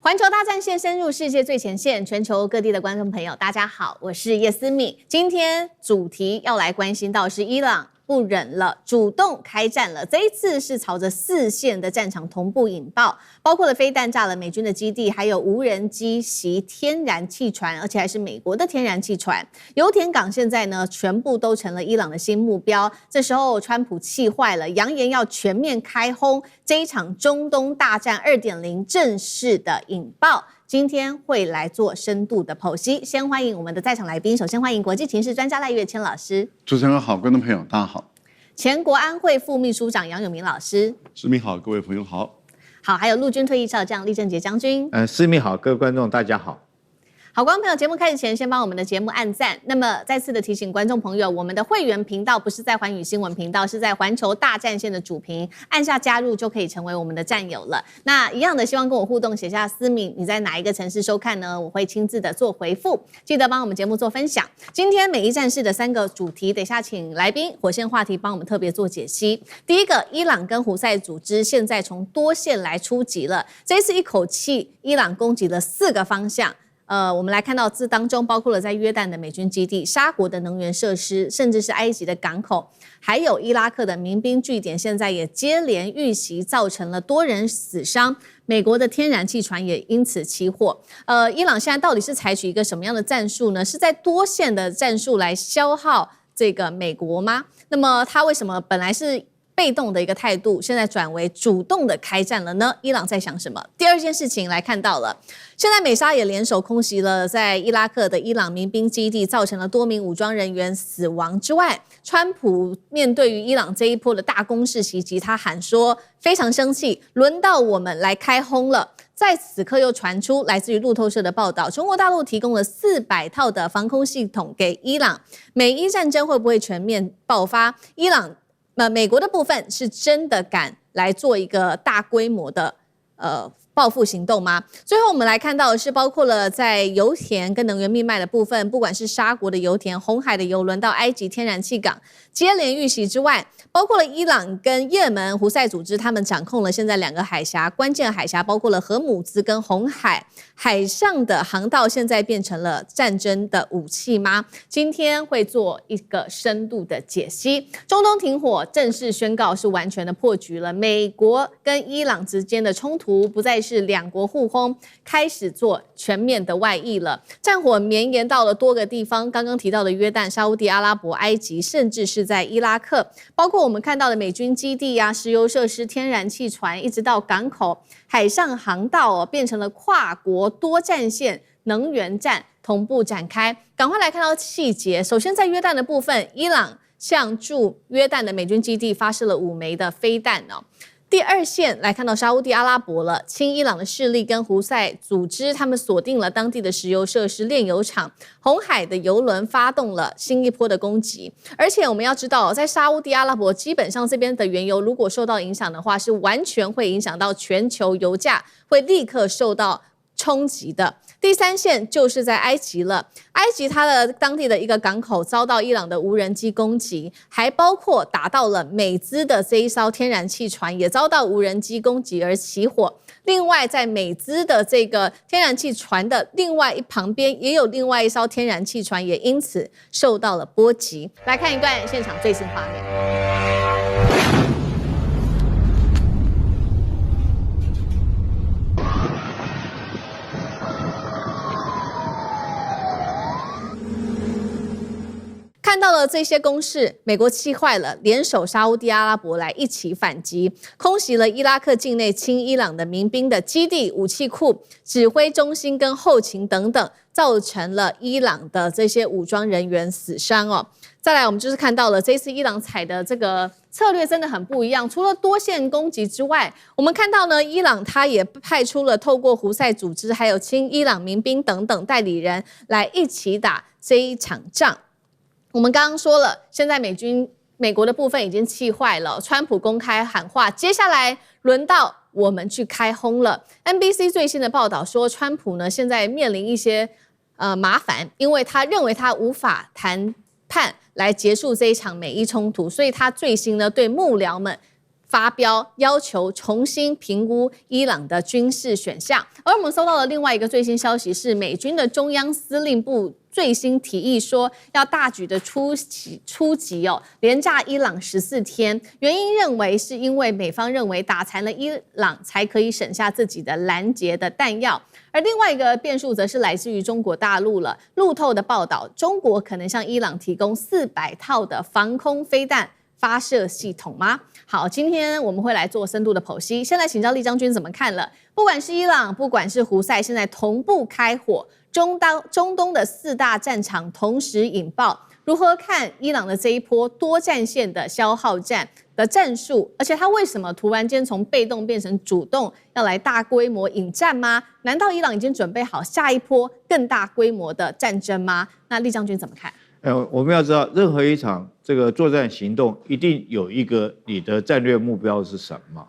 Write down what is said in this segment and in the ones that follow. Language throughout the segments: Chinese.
環球大戰線深入世界最前線，全球各地的觀眾朋友，大家好，我是葉思敏。今天主題要來關心到是伊朗不忍了，主動開戰了。這一次是朝着4線的戰場同步引爆，包括了飛彈炸了美軍的基地，還有無人機襲天然氣船，而且還是美國的天然氣船。油田港現在呢，全部都成了伊朗的新目標。這時候，川普氣壞了，揚言要全面開轟，這一場中東大戰 2.0 正式的引爆。今天會來做深度的剖析，先歡迎我們的在場來賓。首先歡迎國際情勢專家賴岳謙老師。主持人好，觀眾朋友大家好。前國安會副秘書長楊永明老師。思敏好，各位朋友好。好，還有陸軍退役少將李正杰將軍。思敏好，各位觀眾大家好。好，觀眾朋友，節目開始前，先幫我們的節目按讚。那麼，再次的提醒觀眾朋友，我們的會員頻道不是在寰宇新聞頻道，是在環球大戰線的主頻，按下加入就可以成為我們的戰友了。那一樣的，希望跟我互動，寫下思敏你在哪一個城市收看呢？我會親自的做回復，記得幫我們節目做分享。今天美伊戰事的3個主題，等一下請來賓火線話題幫我們特別做解析。第一個，伊朗跟胡塞組織現在從多線來出擊了，這一次一口氣，伊朗攻擊了4個方向。我們來看到這當中包括了在約旦的美軍基地、沙國的能源設施，甚至是埃及的港口，還有伊拉克的民兵據點，現在也接連遇襲，造成了多人死傷。美國的天然氣船也因此起火。伊朗現在到底是採取一個什麼樣的戰術呢？是在多線的戰術來消耗這個美國嗎？那麼他為什麼本來是被動的一個態度，現在轉為主動的開戰了呢？伊朗在想什麼？第二件事情來看到了，現在美沙也聯手空襲了在伊拉克的伊朗民兵基地，造成了多名武裝人員死亡之外，川普面對於伊朗這一波的大攻勢襲擊，他喊說非常生氣，輪到我們來開轟了。在此刻又傳出來自於路透社的報道，中國大陸提供了400套的防空系統給伊朗，美伊戰爭會不會全面爆發？伊朗美國的部分是真的敢來做一個大規模的報復行動嗎？最後我們來看到的是，包括了在油田跟能源命脈的部分，不管是沙國的油田、紅海的油輪到埃及天然氣港接連遇襲之外，包括了伊朗跟也門胡塞組織，他們掌控了現在2個海峽，關鍵海峽包括了荷姆茲跟紅海，海上的航道現在變成了戰爭的武器嗎？今天會做一個深度的解析。中東停火正式宣告是完全的破局了，美國跟伊朗之間的衝突不再是2國互轟，開始做全面的外溢了。戰火綿延到了多個地方，剛剛提到的約旦、沙烏地阿拉伯、埃及，甚至是在伊拉克，包括我們看到的美軍基地啊、石油設施、天然氣船，一直到港口、海上航道變成了跨國多戰線能源戰同步展開。趕快來看到細節。首先，在約旦的部分，伊朗向駐約旦的美軍基地發射了5枚的飛彈哦。第二線來看到沙烏地阿拉伯了，親伊朗的勢力跟胡塞組織，他們鎖定了當地的石油設施、煉油廠，紅海的油輪發動了新一波的攻擊。而且我們要知道，在沙烏地阿拉伯，基本上這邊的原油如果受到影響的話，是完全會影響到全球油價，會立刻受到衝擊的。第三線就是在埃及了，埃及它的當地的一個港口遭到伊朗的無人機攻擊，還包括打到了美資的這一艘天然氣船也遭到無人機攻擊而起火。另外，在美資的這個天然氣船的另外一旁邊，也有另外一艘天然氣船也因此受到了波及。來看一段現場最新畫面。看到了這些攻勢，美國氣壞了，聯手沙烏地阿拉伯來一起反擊，空襲了伊拉克境內親伊朗的民兵的基地、武器庫、指揮中心跟後勤等等，造成了伊朗的這些武裝人員死傷哦。再來，我們就是看到了這次伊朗採的這個策略真的很不一樣。除了多線攻擊之外，我們看到呢，伊朗他也派出了透過胡塞組織，還有親伊朗民兵等等代理人來一起打這一場仗。我們剛剛說了，現在美國的部分已經氣壞了，川普公開喊話，接下來輪到我們去開轟了。NBC 最新的報道說，川普呢現在面臨一些麻煩，因為他認為他無法談判來結束這一場美伊衝突，所以他最新呢對幕僚們發標要求重新評估伊朗的軍事選項。而我們收到的另外一個最新消息是，美軍的中央司令部最新提議說要大舉的出擊哦，連炸伊朗14天。原因認為是因為美方認為打殘了伊朗才可以省下自己的攔截的彈藥。而另外一個變數則是來自於中國大陸了。路透的報道，中國可能向伊朗提供400套的防空飛彈發射系統嗎？好，今天我們會來做深度的剖析。先來請教酈將軍怎麼看了？不管是伊朗，不管是胡塞，現在同步開火，中東的4大戰場同時引爆。如何看伊朗的這一波多戰線的消耗戰的戰術？而且他為什麼突然間從被動變成主動，要來大規模引戰嗎？難道伊朗已經準備好下一波更大規模的戰爭嗎？那酈將軍怎麼看？我們要知道，任何一場這個作戰行動，一定有一個你的戰略目標是什麼，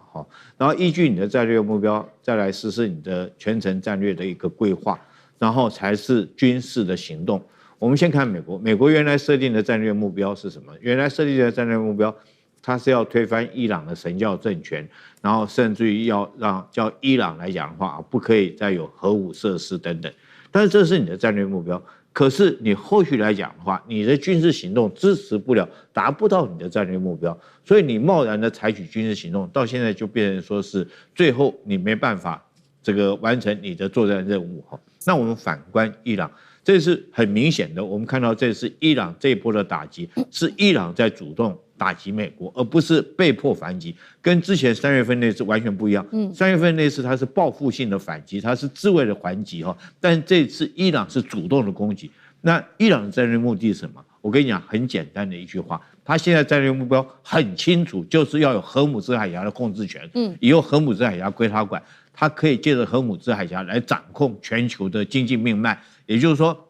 然後依據你的戰略目標，再來實施你的全程戰略的一個規劃，然後才是軍事的行動。我們先看美國，美國原來設定的戰略目標是什麼？原來設定的戰略目標，它是要推翻伊朗的神教政權，然後甚至於要叫伊朗來講的話，不可以再有核武設施等等。但是這是你的戰略目標。可是你後續來講的話，你的軍事行動支持不了，達不到你的戰略目標，所以你貿然的採取軍事行動，到現在就變成說是最後你沒辦法這個完成你的作戰任務哈。那我們反觀伊朗，這是很明顯的，我們看到這是伊朗這一波的打擊，是伊朗在主動打擊美國，而不是被迫反擊，跟之前3月份那次完全不一樣。3月份那次它是報復性的反擊，它是自衛的還擊哈，但這次伊朗是主動的攻擊。那伊朗的戰略目的是什麼？我跟你講，很簡單的一句話，他現在戰略目標很清楚，就是要有荷姆茲海峽的控制權。以後荷姆茲海峽歸他管，他可以借着荷姆茲海峽來掌控全球的經濟命脈。也就是說，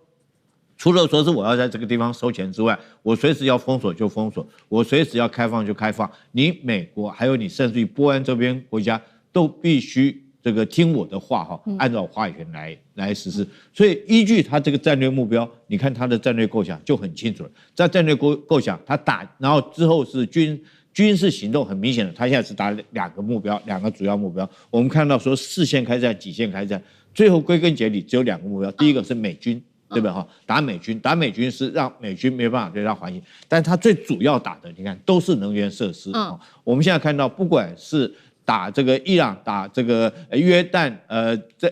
除了說是我要在這個地方收錢之外，我隨時要封鎖就封鎖，我隨時要開放就開放。你美國還有你甚至於波灣這邊國家都必須這個聽我的話哈，按照話語權來實施。所以依據他這個戰略目標，你看他的戰略構想就很清楚了。在戰略構想，他打，然後之後是軍事行動，很明顯的，他現在是打2個目標，2個主要目標。我們看到說4線開戰、幾線開戰，最後歸根結底只有2個目標，第一個是美軍。對吧？打美軍是讓美軍沒有辦法對他還擊，但他最主要打的，你看都是能源設施。我們現在看到，不管是打這個伊朗，打這個約旦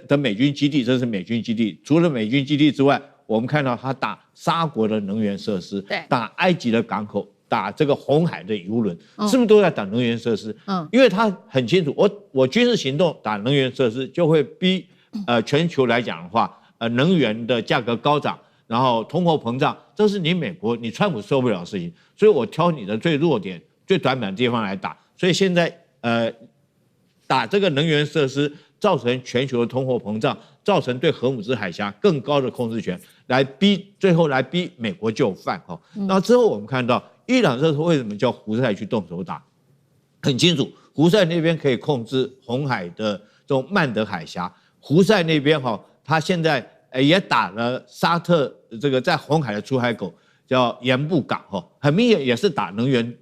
的美軍基地，這是美軍基地。除了美軍基地之外，我們看到他打沙國的能源設施，打埃及的港口，打這個紅海的油輪，是不是都在打能源設施？因為他很清楚，我軍事行動打能源設施，就會逼全球來講的話。能源的價格高漲，然後通貨膨脹，這是你美國你川普受不了的事情，所以我挑你的最弱點、最短板的地方來打。所以現在打這個能源設施，造成全球的通貨膨脹，造成對荷姆茲海峽更高的控制權，最後來逼美國就範哈。那之後我們看到伊朗這時候為什麼叫胡塞去動手打？很清楚，胡塞那邊可以控制紅海的這種曼德海峽，胡塞那邊哈。他現在也打了沙特這個在紅海的出海口叫鹽布港哈，很明顯也是打能源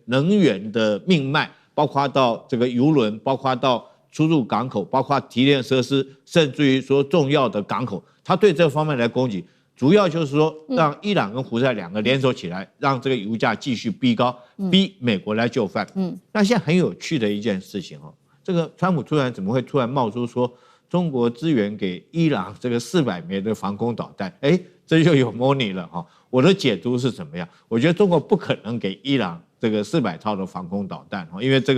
的命脈，包括到這個油輪，包括到出入港口，包括提煉設施，甚至於說重要的港口，他對這方面來攻擊，主要就是說讓伊朗跟胡塞2個聯手起來，讓這個油價繼續逼高，逼美國來就範。那現在很有趣的一件事情哦，這個川普怎麼會突然冒出說？中國支援給伊朗這個400枚的防空導彈，這就有模擬了哈。我的解讀是怎麼樣？我覺得中國不可能給伊朗這個400套的防空導彈哈，因為這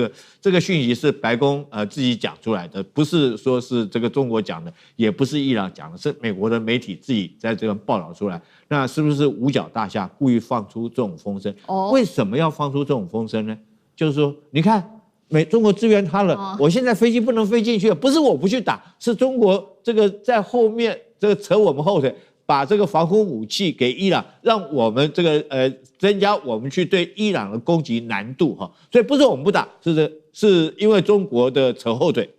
個訊息是白宮自己講出來的，不是說是這個中國講的，也不是伊朗講的，是美國的媒體自己在這個報道出來。那是不是五角大廈故意放出這種風聲？為什麼要放出這種風聲呢？就是說，你看。中國支援他了，我現在飛機不能飛進去，不是我不去打，是中國這個在後面這個扯我們後腿，把這個防空武器給伊朗，讓我們這個增加我們去對伊朗的攻擊難度哈，所以不是我們不打，是因為中國的扯後腿，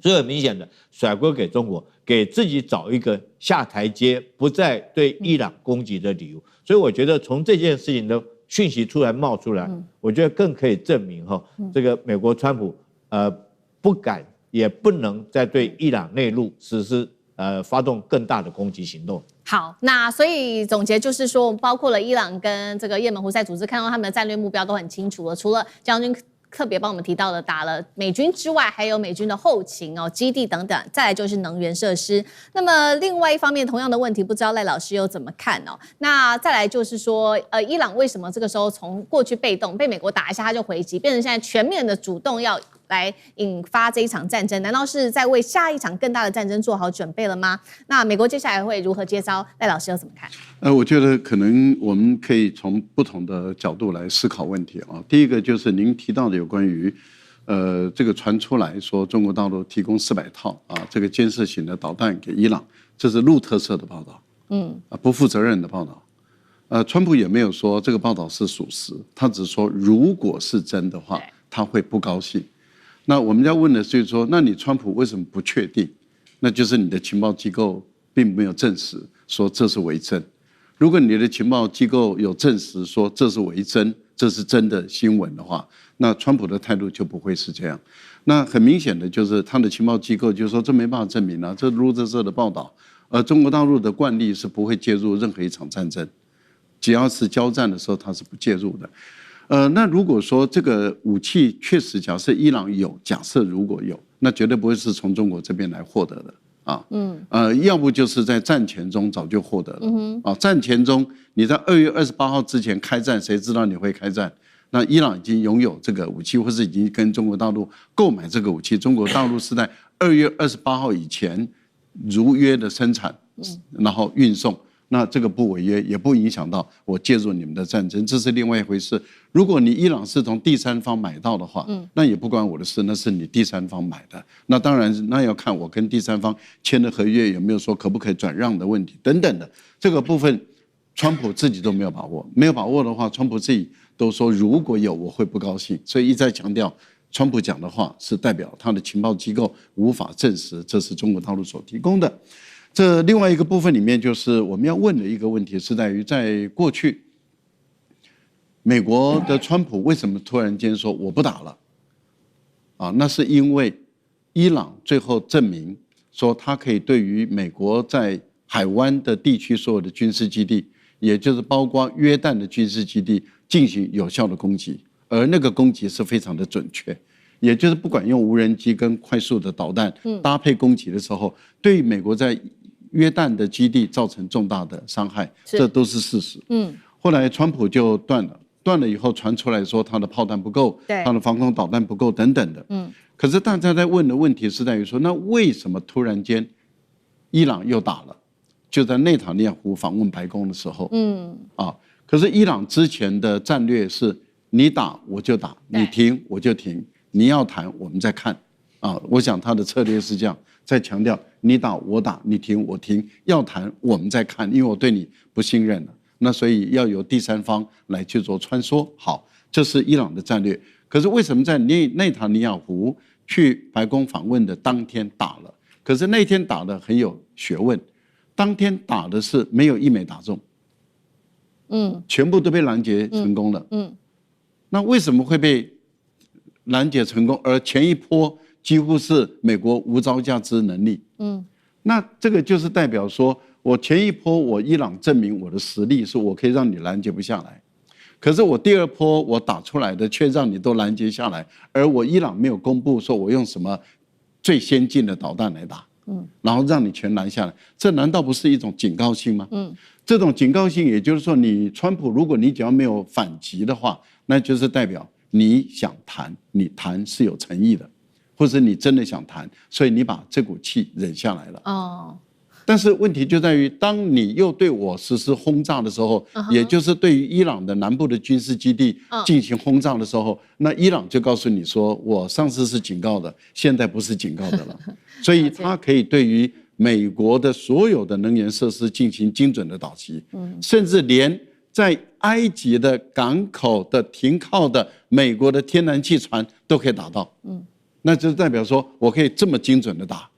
所以很明顯的甩鍋給中國，給自己找一個下台階，不再對伊朗攻擊的理由。所以我覺得從這件事情的訊息突然冒出來，我覺得更可以證明這個美國川普不敢也不能再對伊朗內陸實施發動更大的攻擊行動。好，那所以總結就是說，包括了伊朗跟這個也門胡塞組織，看到他們的戰略目標都很清楚了。除了將軍特別幫我們提到的打了美軍之外，還有美軍的後勤基地等等，再來就是能源設施。那麼另外一方面，同樣的問題，不知道賴老師又怎麼看哦？那再來就是說，伊朗為什麼這個時候從過去被動被美國打一下他就回擊，變成現在全面的主動要來引發這一場戰爭？難道是在為下一場更大的戰爭做好準備了嗎？那美國接下來會如何接招？賴老師又怎麼看？我覺得可能我們可以從不同的角度來思考問題啊。第一個就是您提到的有關於，這個傳出來說中國大陸提供400套這個監視型的導彈給伊朗，這是路透社的報道，不負責任的報道。川普也沒有說這個報道是屬實，他只說如果是真的話，他會不高興。那我們要問的就是說，那你川普為什麼不確定？那就是你的情報機構並沒有證實說這是為真。如果你的情報機構有證實說這是為真，這是真的新聞的話，那川普的態度就不會是這樣。那很明顯的就是他的情報機構就說這沒辦法證明啊，這是路透社的報道。而中國大陸的慣例是不會介入任何一場戰爭，只要是交戰的時候他是不介入的。那如果說這個武器確實假設伊朗有，假設如果有，那絕對不會是從中國這邊來獲得的啊。要不就是在戰前中早就獲得了啊。戰前中你在2月28號之前開戰，誰知道你會開戰？那伊朗已經擁有這個武器，或是已經跟中國大陸購買這個武器。中國大陸是在2月28號以前如約的生產，然後運送。那這個不違約，也不影響到我介入你們的戰爭，這是另外一回事。如果你伊朗是從第三方買到的話，那也不關我的事，那是你第三方買的。那當然，那要看我跟第三方簽的合約有沒有說可不可以轉讓的問題等等的。這個部分，川普自己都沒有把握，沒有把握的話，川普自己都說如果有我會不高興，所以一再強調，川普講的話是代表他的情報機構無法證實這是中國大陸所提供的。這另外一個部分裡面，就是我們要問的一個問題是在於，在過去，美國的川普為什麼突然間說我不打了？那是因為伊朗最後證明說他可以對於美國在海灣的地區所有的軍事基地，也就是包括約旦的軍事基地進行有效的攻擊，而那個攻擊是非常的準確。也就是不管用無人機跟快速的導彈搭配攻擊的時候，對美國在約旦的基地造成重大的傷害，這都是事實。後來川普就斷了以後傳出來說他的炮彈不夠，他的防空導彈不夠等等的。可是大家在問的問題是在於說，那為什麼突然間伊朗又打了？就在內塔尼亞胡訪問白宮的時候，可是伊朗之前的戰略是你打我就打，你停我就停，你要談我們再看。我想他的策略是這樣，在強調你打我打，你停我停，要談我們再看，因為我對你不信任了，那所以要由第三方來去做穿梭。好，這是伊朗的戰略。可是為什麼在內塔尼亞胡去白宮訪問的當天打了？可是那天打的很有學問，當天打的是沒有一枚打中，全部都被攔截成功了。那為什麼會被攔截成功？而前一波幾乎是美國無招架之能力。那這個就是代表說，我前一波我伊朗證明我的實力是我可以讓你攔截不下來，可是我第二波我打出來的卻讓你都攔截下來，而我伊朗沒有公布說我用什麼最先進的導彈來打，然後讓你全攔下來，這難道不是一種警告性嗎？這種警告性，也就是說，你川普如果你只要沒有反擊的話，那就是代表你想談，你談是有誠意的。或者你真的想談，所以你把這股氣忍下來了。但是問題就在於，當你又對我實施轟炸的時候，也就是對於伊朗的南部的軍事基地進行轟炸的時候，那伊朗就告訴你說，我上次是警告的，現在不是警告的了。所以它可以對於美國的所有的能源設施進行精準的打擊，甚至連在埃及的港口的停靠的美國的天然氣船都可以打到。那就代表說我可以這麼精準的打。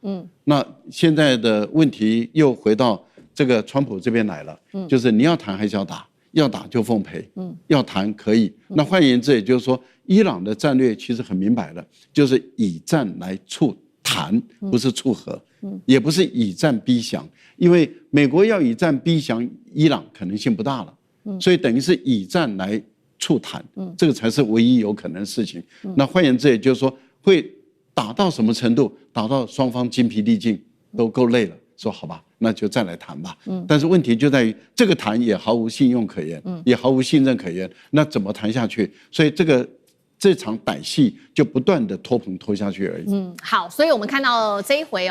那現在的問題又回到這個川普這邊來了，就是你要談還是要打？要打就奉陪，要談可以。那換言之，也就是說，伊朗的戰略其實很明白了，就是以戰來促談，不是促和，也不是以戰逼降，因為美國要以戰逼降伊朗可能性不大了，所以等於是以戰來促談，這個才是唯一有可能的事情。那換言之，也就是說，會打到什麼程度？打到雙方精疲力盡，都夠累了，說好吧，那就再來談吧。但是問題就在於，這個談也毫無信用可言，也毫無信任可言，那怎麼談下去？所以這場歹戲就不斷的拖棚拖下去而已。好，所以我們看到這一回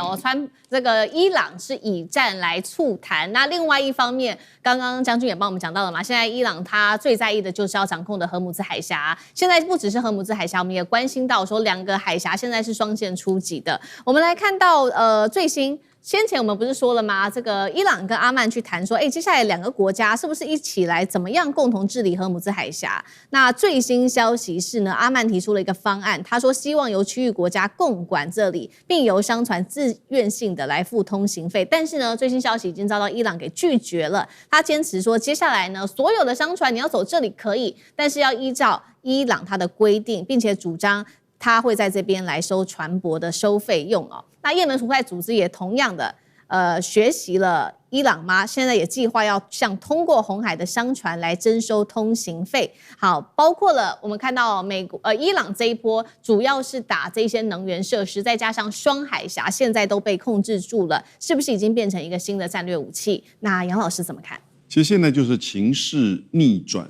這個伊朗是以戰來促談。那另外一方面，剛剛將軍也幫我們講到了嘛，現在伊朗他最在意的就是要掌控的荷姆茲海峽。現在不只是荷姆茲海峽，我們也關心到說兩個海峽現在是雙線出擊的。我們來看到最新。先前我們不是說了嗎？這個伊朗跟阿曼去談說，接下來兩個國家是不是一起來怎麼樣共同治理荷姆茲海峽？那最新消息是呢，阿曼提出了一個方案，他說希望由區域國家共管這裡，並由商船自願性的來付通行費。但是呢，最新消息已經遭到伊朗給拒絕了。他堅持說，接下來呢，所有的商船你要走這裡可以，但是要依照伊朗它的規定，並且主張他會在這邊來收船舶的收費用哦。那也門胡塞組織也同樣的，學習了伊朗嗎？現在也計劃要向通過紅海的商船來徵收通行費。好，包括了我們看到伊朗這一波主要是打這些能源設施，再加上雙海峽現在都被控制住了，是不是已經變成一個新的戰略武器？那楊老師怎麼看？其實現在就是情勢逆轉，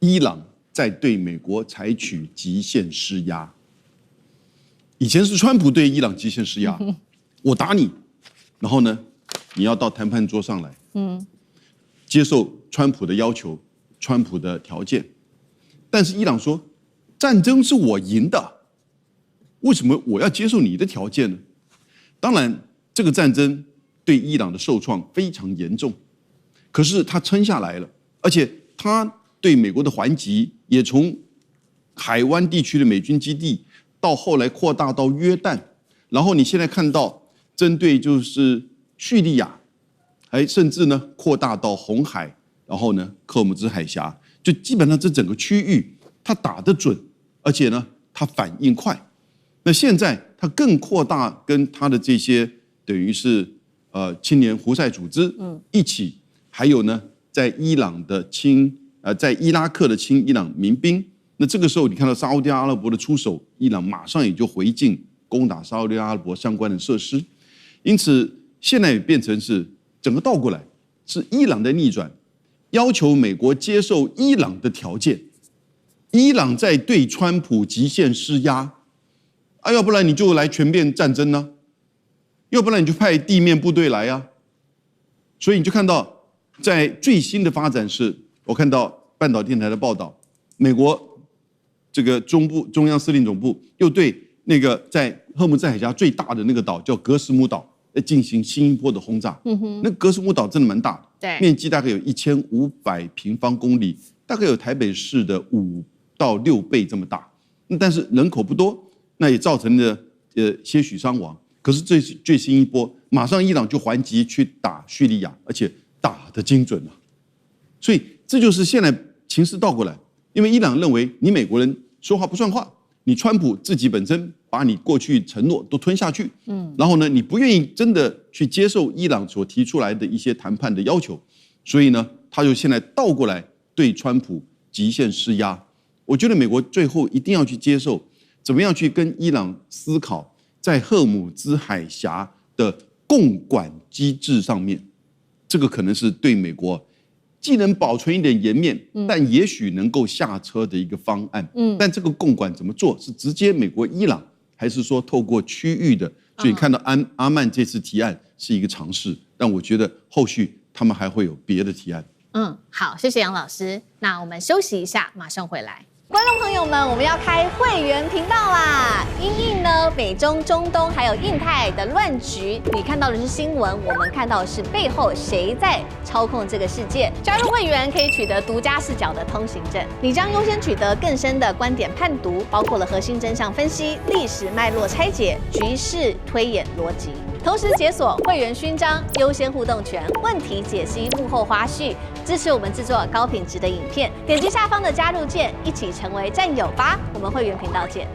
伊朗在對美國採取極限施壓。以前是川普對伊朗極限施壓，我打你，然後呢，你要到談判桌上來，接受川普的要求、川普的條件。但是伊朗說，戰爭是我贏的，為什麼我要接受你的條件呢？當然，這個戰爭對伊朗的受創非常嚴重，可是他撐下來了，而且他對美國的還擊也從海灣地區的美軍基地，到後來擴大到約旦，然後你現在看到針對就是敘利亞，還甚至呢擴大到紅海，然後呢荷姆茲海峽，就基本上這整個區域它打得準，而且呢它反應快。那現在它更擴大跟它的這些等於是青年胡塞組織一起，還有呢在伊朗的在伊拉克的親伊朗民兵。那這個時候，你看到沙烏地阿拉伯的出手，伊朗馬上也就回敬攻打沙烏地阿拉伯相關的設施，因此現在也變成是整個倒過來，是伊朗的逆轉，要求美國接受伊朗的條件，伊朗在對川普極限施壓，要不然你就來全面戰爭呢，要不然你就派地面部隊來啊，所以你就看到在最新的發展是，我看到半島電台的報道，美國。這個中央司令總部又對那個在荷姆茲海峽最大的那個島叫格什姆島進行新一波的轟炸。那格什姆島真的蠻大的，對，面積大概有1500平方公里，大概有台北市的5到6倍這麼大。但是人口不多，那也造成了些許傷亡。可是這最新一波，馬上伊朗就還擊去打敘利亞，而且打得精準了。所以這就是現在情勢倒過來。因為伊朗認為你美國人說話不算話，你川普自己本身把你過去承諾都吞下去，然後呢，你不願意真的去接受伊朗所提出來的一些談判的要求，所以呢，他就現在倒過來對川普極限施壓。我覺得美國最後一定要去接受，怎麼樣去跟伊朗思考在荷姆茲海峽的共管機制上面，這個可能是對美國。既能保存一點顏面，但也許能夠下車的一個方案。但這個共管怎麼做？是直接美國、伊朗，還是說透過區域的？所以你看到阿曼這次提案是一個嘗試，但我覺得後續他們還會有別的提案。好，謝謝楊老師。那我們休息一下，馬上回來。觀眾朋友們，我們要開會員頻道啦！因應呢美中、中東還有印太的亂局，你看到的是新聞，我們看到的是背後誰在操控這個世界。加入會員可以取得獨家視角的通行證，你將優先取得更深的觀點判讀，包括了核心真相分析、歷史脈絡拆解、局勢推演邏輯。同時解鎖會員勳章、優先互動權、問題解析、幕後花絮，支持我們制作高品質的影片。點擊下方的加入鍵，一起成為戰友吧！我們會員頻道見。